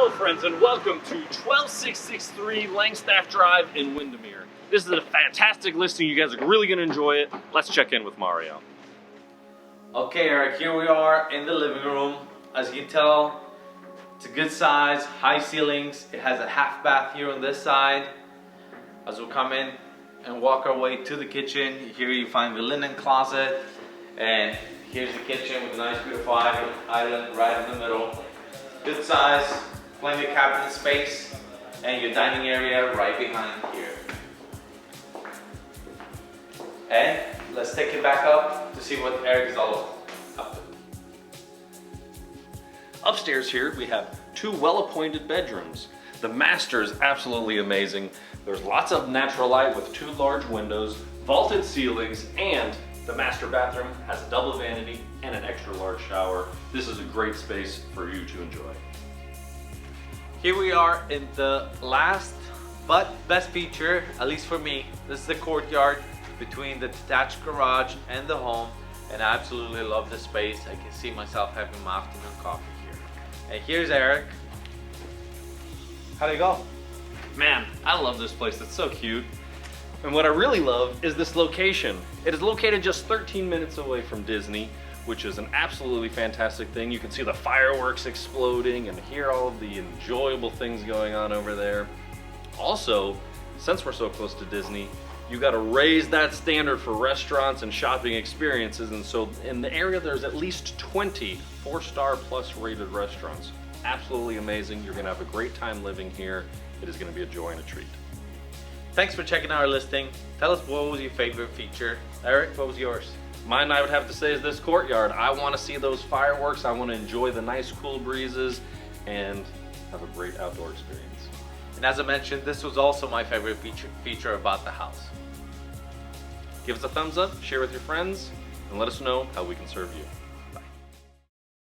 Hello friends and welcome to 12663 Langstaff Drive in Windermere. This is a fantastic listing, you guys are really going to enjoy it. Let's check in with Mario. Okay Eric, here we are in the living room. As you can tell, it's a good size, high ceilings. It has a half bath here on this side. As we'll come in and walk our way to the kitchen, here you find the linen closet. And here's the kitchen with a nice beautiful island right in the middle. Good size, plenty of cabinet space, and your dining area right behind here. And let's take it back up to see what Eric is all up to. Upstairs here we have two well-appointed bedrooms. The master is absolutely amazing. There's lots of natural light with two large windows, vaulted ceilings, and the master bathroom has a double vanity and an extra large shower. This is a great space for you to enjoy. Here we are in the last but best feature, at least for me. This is the courtyard between the detached garage and the home, and I absolutely love the space. I can see myself having my afternoon coffee here. And here's Eric. How'd it go? Man, I love this place, it's so cute. And what I really love is this location. It is located just 13 minutes away from Disney, which is an absolutely fantastic thing. You can see the fireworks exploding and hear all of the enjoyable things going on over there. Also, since we're so close to Disney, you gotta raise that standard for restaurants and shopping experiences. And so in the area, there's at least 20 four-star plus rated restaurants. Absolutely amazing. You're gonna have a great time living here. It is gonna be a joy and a treat. Thanks for checking out our listing. Tell us what was your favorite feature. Eric, what was yours? Mine, I would have to say, is this courtyard. I want to see those fireworks. I want to enjoy the nice cool breezes and have a great outdoor experience. And as I mentioned, this was also my favorite feature about the house. Give us a thumbs up, share with your friends, and let us know how we can serve you.